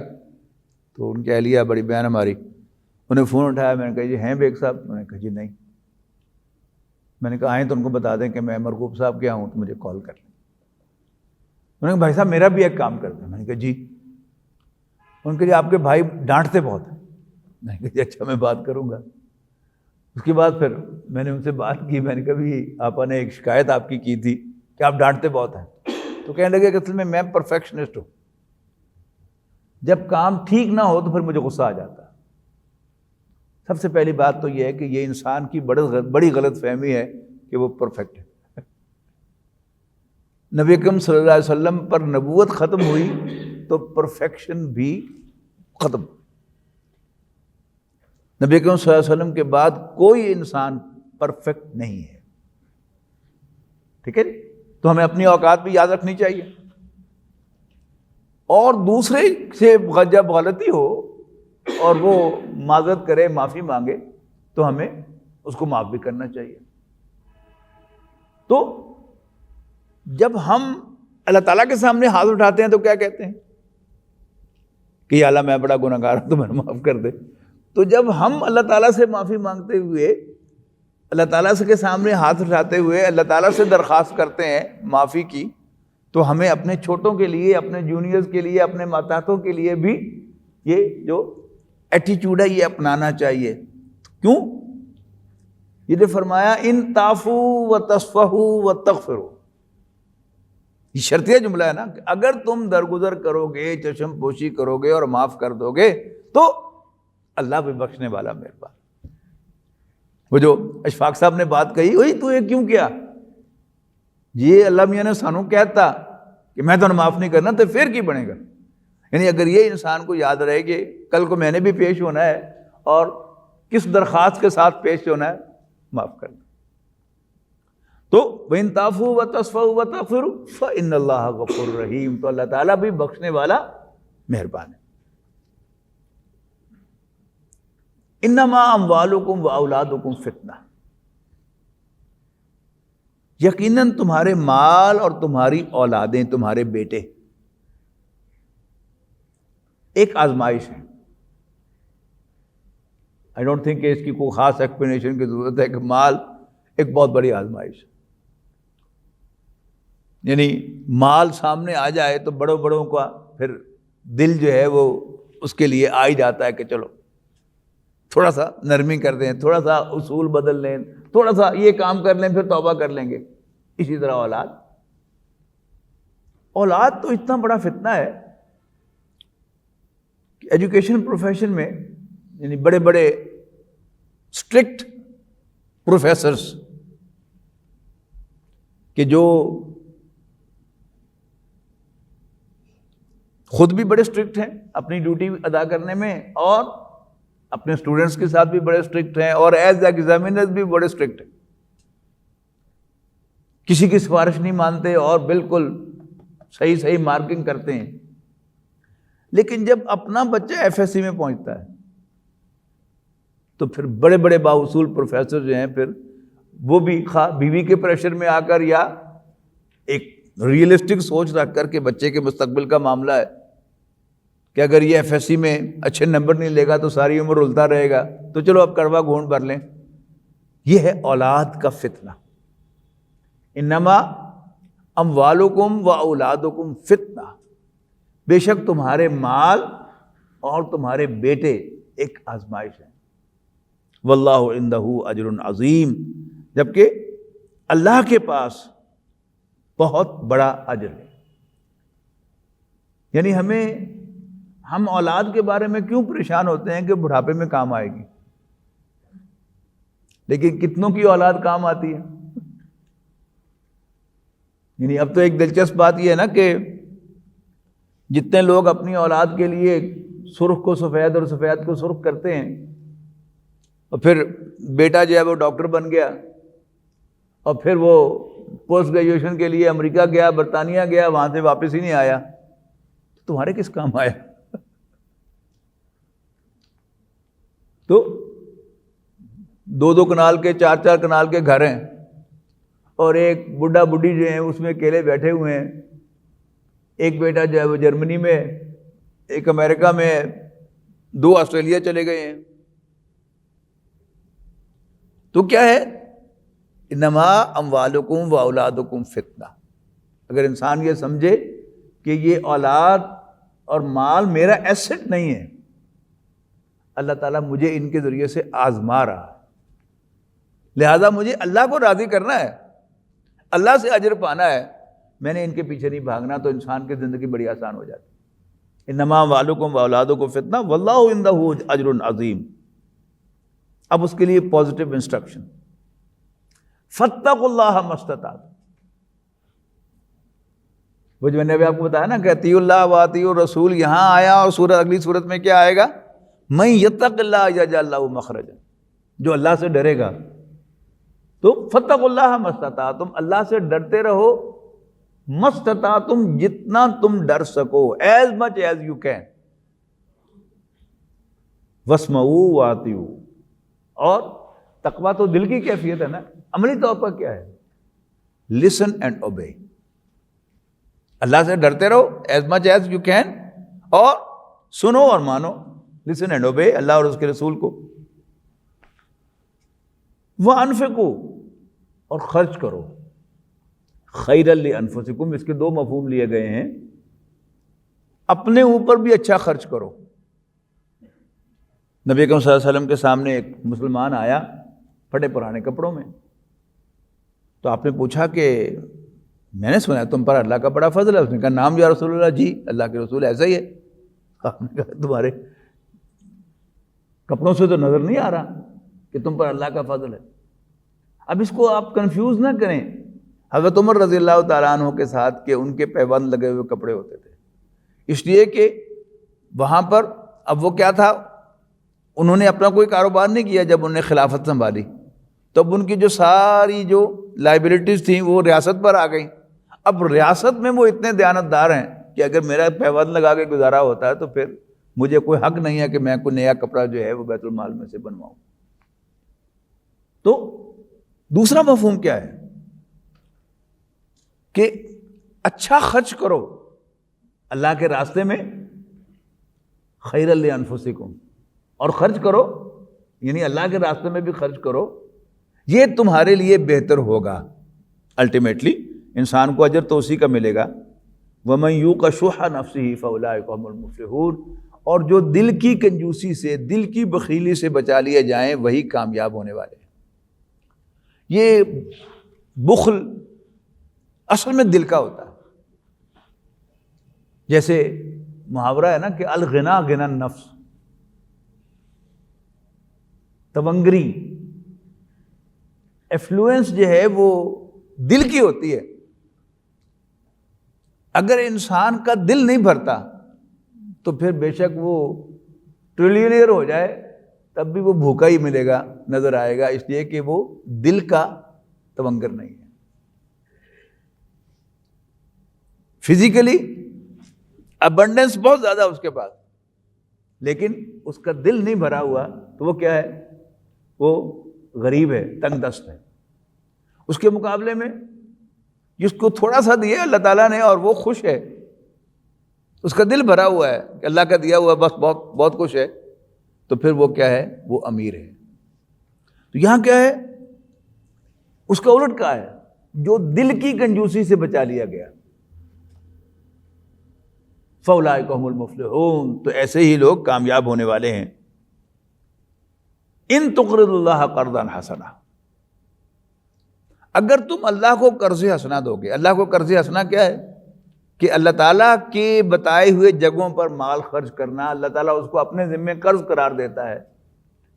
تو ان کی اہلیہ بڑی بہن ہماری، انہیں فون اٹھایا، میں نے کہا جی ہیں بیگ صاحب؟ انہوں نے کہا جی نہیں۔ میں نے کہا آئیں تو ان کو بتا دیں کہ میں مرغوب صاحب کے ہوں تو مجھے کال کر لیں۔ انہوں نے کہا بھائی صاحب میرا بھی ایک کام کرتے ہیں۔ میں نے کہا جی۔ ان کے جی آپ کے بھائی ڈانٹتے بہت ہیں۔ میں نے کہا جی اچھا میں بات کروں گا۔ اس کے بعد پھر میں نے ان سے بات کی، میں نے کہا بھی آپا نے ایک شکایت آپ کی تھی کہ آپ ڈانٹتے بہت ہیں، تو کہنے لگے کہ اصل میں پرفیکشنسٹ ہوں، جب کام ٹھیک نہ ہو تو پھر مجھے غصہ آ جاتا ہے۔ سب سے پہلی بات تو یہ ہے کہ یہ انسان کی بڑی غلط فہمی ہے کہ وہ پرفیکٹ ہے۔ نبی اکرم صلی اللہ علیہ وسلم پر نبوت ختم ہوئی تو پرفیکشن بھی ختم۔ نبی اکرم صلی اللہ علیہ وسلم کے بعد کوئی انسان پرفیکٹ نہیں ہے، ٹھیک ہے؟ تو ہمیں اپنی اوقات بھی یاد رکھنی چاہیے، اور دوسرے سے جب غلطی ہو اور وہ معذرت کرے، معافی مانگے، تو ہمیں اس کو معاف بھی کرنا چاہیے۔ تو جب ہم اللہ تعالیٰ کے سامنے ہاتھ اٹھاتے ہیں تو کیا کہتے ہیں کہ یا اللہ میں بڑا گناہ گار ہوں تو مجھے معاف کر دے۔ تو جب ہم اللہ تعالیٰ سے معافی مانگتے ہوئے، اللہ تعالیٰ کے سامنے ہاتھ اٹھاتے ہوئے اللہ تعالیٰ سے درخواست کرتے ہیں معافی کی، تو ہمیں اپنے چھوٹوں کے لیے، اپنے جونیئرز کے لیے، اپنے ماتحتوں کے لیے بھی یہ جو ایٹیچیوڈ ہے یہ اپنانا چاہیے۔ کیوں؟ یہ جو فرمایا ان تعفوا وتصفحوا وتغفروا، یہ شرطیہ جملہ ہے نا، کہ اگر تم درگزر کرو گے، چشم پوشی کرو گے اور معاف کر دو گے تو اللہ بھی بخشنے والا مہربان۔ وہ جو اشفاق صاحب نے بات کہی، وہی تو یہ کیوں کیا؟ یہ اللہ میاں نے سانو کہتا کہ میں تو معاف نہیں کرنا، تو پھر کی بنے گا؟ یعنی اگر یہ انسان کو یاد رہے کہ کل کو میں نے بھی پیش ہونا ہے اور کس درخواست کے ساتھ پیش ہونا ہے، معاف کرنا۔ تو وَإِن تَعْفُوا وَتَصْفَحُوا وَتَغْفِرُوا فَإِنَّ اللَّهَ غَفُورٌ رَحِيمٌ، تو اللہ تعالیٰ بھی بخشنے والا مہربان ہے۔ انما اموالکم واولادکم فتنہ، یقیناً تمہارے مال اور تمہاری اولادیں، تمہارے بیٹے ایک آزمائش ہے۔ آئی ڈونٹ تھنک کہ اس کی کوئی خاص ایکسپلینیشن کی ضرورت ہے کہ مال ایک بہت بڑی آزمائش ہے۔ یعنی مال سامنے آ جائے تو بڑوں کا پھر دل جو ہے وہ اس کے لیے آ ہی جاتا ہے کہ چلو تھوڑا سا نرمی کر دیں، تھوڑا سا اصول بدل لیں، تھوڑا سا یہ کام کر لیں، پھر توبہ کر لیں گے۔ اسی طرح اولاد تو اتنا بڑا فتنہ ہے کہ ایجوکیشن پروفیشن میں یعنی بڑے بڑے اسٹرکٹ پروفیسرز کہ جو خود بھی بڑے اسٹرکٹ ہیں اپنی ڈیوٹی ادا کرنے میں، اور اپنے اسٹوڈنٹس کے ساتھ بھی بڑے اسٹرکٹ ہیں، اور ایز ایگزامینرز بھی بڑے اسٹرکٹ ہیں، کسی کی سفارش نہیں مانتے اور بالکل صحیح مارکنگ کرتے ہیں۔ لیکن جب اپنا بچہ ایف ایس سی میں پہنچتا ہے تو پھر بڑے بڑے باوصول پروفیسر جو ہیں، پھر وہ بھی خواہ بیوی کے پریشر میں آ کر یا ایک ریئلسٹک سوچ رکھ کر کے بچے کے مستقبل کا معاملہ ہے کہ اگر یہ ایف ایس سی میں اچھے نمبر نہیں لے گا تو ساری عمر رلتا رہے گا، تو چلو اب کڑوا گھونٹ بھر لیں۔ یہ ہے اولاد کا فتنہ۔ انما اموالکم و اولادکم فتنہ، بے شک تمہارے مال اور تمہارے بیٹے ایک آزمائش ہے۔ واللہ عندہ اجر عظیم، جبکہ اللہ کے پاس بہت بڑا اجر ہے. یعنی ہم اولاد کے بارے میں کیوں پریشان ہوتے ہیں کہ بڑھاپے میں کام آئے گی، لیکن کتنوں کی اولاد کام آتی ہے. یعنی اب تو ایک دلچسپ بات یہ ہے نا کہ جتنے لوگ اپنی اولاد کے لیے سرخ کو سفید اور سفید کو سرخ کرتے ہیں، اور پھر بیٹا جو ہے وہ ڈاکٹر بن گیا، اور پھر وہ پوسٹ گریجویشن کے لیے امریکہ گیا، برطانیہ گیا، وہاں سے واپس ہی نہیں آیا، تمہارے کس کام آیا؟ تو 2 کنال کے 4 کنال کے گھر ہیں، اور ایک بڈھا بڈھی جو ہیں اس میں اکیلے بیٹھے ہوئے ہیں. ایک بیٹا جو ہے وہ جرمنی میں، ایک امریکہ میں، 2 آسٹریلیا چلے گئے ہیں. تو کیا ہے؟ انما اموالکم و اولادکم فتنہ. اگر انسان یہ سمجھے کہ یہ اولاد اور مال میرا ایسٹ نہیں ہے، اللہ تعالیٰ مجھے ان کے ذریعے سے آزما رہا ہے، لہذا مجھے اللہ کو راضی کرنا ہے، اللہ سے اجر پانا ہے، میں نے ان کے پیچھے نہیں بھاگنا. تو انسان کی زندگی بڑی آسان ہو جاتی. انما اموالکم و اولادکم فتنہ واللہ عندہ اجر عظیم. اب اس کے لیے پازیٹیو انسٹرکشن، فاتقوا اللہ ما استطعتم. وہ جو میں نے ابھی آپ کو بتایا نا کہ اطیعوا اللہ و اطیعوا الرسول، یہاں آیا، اور سورہ اگلی سورت میں کیا آئے گا؟ من یتق اللہ یجعل لہ مخرجا. جو اللہ سے ڈرے گا تو فاتقوا اللہ ما استطعتم، اللہ سے ڈرتے رہو، ما استطعتم، جتنا تم ڈر سکو، as much as you can. واسمعوا واطیعوا. اور تقویٰ تو دل کی کیفیت ہے نا، عملی طور پر کیا ہے؟ listen and obey. اللہ سے ڈرتے رہو as much as you can، اور سنو اور مانو. listen and obey اللہ اور اس کے رسول کو. وَأَنفِقُوا، اور خرچ کرو. خَيْرًا لِأَنفُسِكُمْ، اس کے 2 مفہوم لیے گئے ہیں. اپنے اوپر بھی اچھا خرچ کرو. نبی اکرم صلی اللہ علیہ وسلم کے سامنے ایک مسلمان آیا پھٹے پرانے کپڑوں میں. تو آپ نے پوچھا کہ میں نے سنا تم پر اللہ کا بڑا فضل ہے. اس نے کہا نام یا رسول اللہ. جی اللہ کے رسول ایسا ہی ہے. آپ نے کہا تمہارے کپڑوں سے تو نظر نہیں آ رہا کہ تم پر اللہ کا فضل ہے. اب اس کو آپ کنفیوز نہ کریں حضرت عمر رضی اللہ تعالیٰ عنہ کے ساتھ کہ ان کے پیبند لگے ہوئے کپڑے ہوتے تھے. اس لیے کہ وہاں پر اب وہ کیا تھا، انہوں نے اپنا کوئی کاروبار نہیں کیا. جب انہوں نے خلافت سنبھالی تب ان کی جو ساری جو لائبلٹیز تھیں وہ ریاست پر آ گئیں. اب ریاست میں وہ اتنے دیانتدار ہیں کہ اگر میرا پیبند لگا کے گزارا ہوتا ہے تو پھر مجھے کوئی حق نہیں ہے کہ میں کوئی نیا کپڑا جو ہے وہ بیت المال میں سے بنواؤں. تو دوسرا مفہوم کیا ہے کہ اچھا خرچ کرو اللہ کے راستے میں. خیرا لانفسکم، اور خرچ کرو یعنی اللہ کے راستے میں بھی خرچ کرو، یہ تمہارے لیے بہتر ہوگا. الٹیمیٹلی انسان کو اجر تو اسی کا ملے گا. وَمَن یوق شح نفسہ فاولئک هم المفلحون. اور جو دل کی کنجوسی سے، دل کی بخیلی سے بچا لیے جائیں وہی کامیاب ہونے والے ہیں. یہ بخل اصل میں دل کا ہوتا ہے. جیسے محاورہ ہے نا کہ الغنا غنا النفس، تونگری، ایفلوئنس جو ہے وہ دل کی ہوتی ہے. اگر انسان کا دل نہیں بھرتا تو پھر بے شک وہ ٹریلینئر ہو جائے تب بھی وہ بھوکا ہی ملے گا، نظر آئے گا، اس لیے کہ وہ دل کا تونگر نہیں ہے. فزیکلی ابنڈنس بہت زیادہ اس کے پاس، لیکن اس کا دل نہیں بھرا ہوا تو وہ کیا ہے؟ وہ غریب ہے، تنگ دست ہے. اس کے مقابلے میں جس کو تھوڑا سا دیا اللہ تعالیٰ نے اور وہ خوش ہے، اس کا دل بھرا ہوا ہے کہ اللہ کا دیا ہوا بس بہت بہت خوش ہے، تو پھر وہ کیا ہے؟ وہ امیر ہے. تو یہاں کیا ہے؟ اس کا الٹ کا ہے، جو دل کی کنجوسی سے بچا لیا گیا. فاولئک هم المفلحون، تو ایسے ہی لوگ کامیاب ہونے والے ہیں. ان تقرضوا اللہ قرضا حسنا، اگر تم اللہ کو قرض حسنہ دو گے، اللہ کو قرض حسنہ کیا ہے؟ کہ اللہ تعالیٰ کے بتائے ہوئے جگہوں پر مال خرچ کرنا، اللہ تعالیٰ اس کو اپنے ذمے قرض قرار دیتا ہے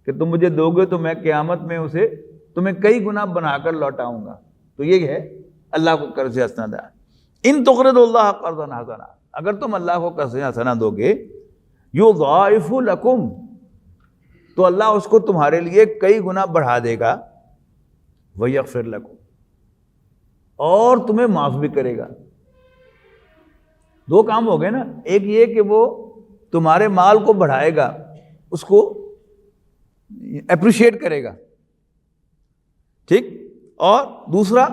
کہ تم مجھے دو گے تو میں قیامت میں اسے تمہیں کئی گنا بنا کر لوٹاؤں گا. تو یہ ہے اللہ کو قرض حسنہ دیا. ان تقرضوا اللہ قرضا حسنا، اگر تم اللہ کو قرض حسنہ دو گے، یضاعف لکم، تو اللہ اس کو تمہارے لیے کئی گنا بڑھا دے گا، ویغفر لکم، اور تمہیں معاف بھی کرے گا. دو کام ہو گئے نا، ایک یہ کہ وہ تمہارے مال کو بڑھائے گا، اس کو اپریشیٹ کرے گا، ٹھیک، اور دوسرا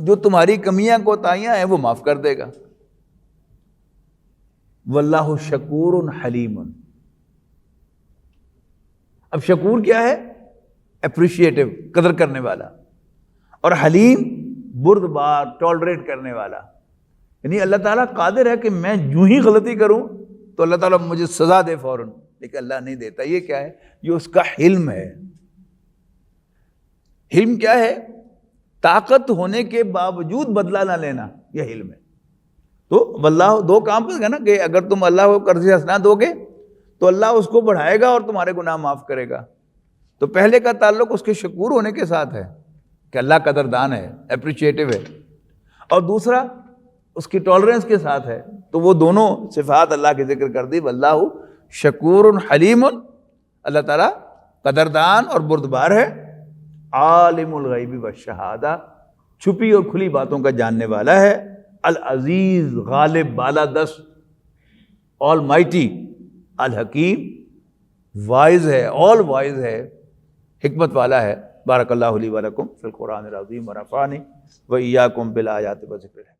جو تمہاری کمیاں کوتاہیاں ہیں وہ معاف کر دے گا. واللہ شکور حلیم. اب شکور کیا ہے؟ اپریشیٹو، قدر کرنے والا، اور حلیم بردبار، ٹالریٹ کرنے والا. یعنی اللہ تعالیٰ قادر ہے کہ میں یوں ہی غلطی کروں تو اللہ تعالیٰ مجھے سزا دے فوراً، لیکن اللہ نہیں دیتا. یہ کیا ہے؟ یہ اس کا حلم ہے. حلم کیا ہے؟ طاقت ہونے کے باوجود بدلہ نہ لینا، یہ حلم ہے. تو واللہ دو کام پہ نا کہ اگر تم اللہ کو قرض حسنہ دو گے تو اللہ اس کو بڑھائے گا اور تمہارے گناہ معاف کرے گا. تو پہلے کا تعلق اس کے شکور ہونے کے ساتھ ہے کہ اللہ قدردان ہے، اپریشیٹو ہے، اور دوسرا اس کی ٹالرنس کے ساتھ ہے. تو وہ دونوں صفات اللہ کی ذکر کر دی. واللہ شکور حلیم، اللہ تعالیٰ قدردان اور بردبار ہے. عالم الغیب والشہادہ، چھپی اور کھلی باتوں کا جاننے والا ہے. العزیز، غالب، بالادست، آل مائٹی. الحکیم، وائز ہے، آل وائز ہے، حکمت والا ہے. بارک اللہ لی ولکم فی القرآن العظیم ونفعنی وإیاکم بالآیات وذکر الحکیم.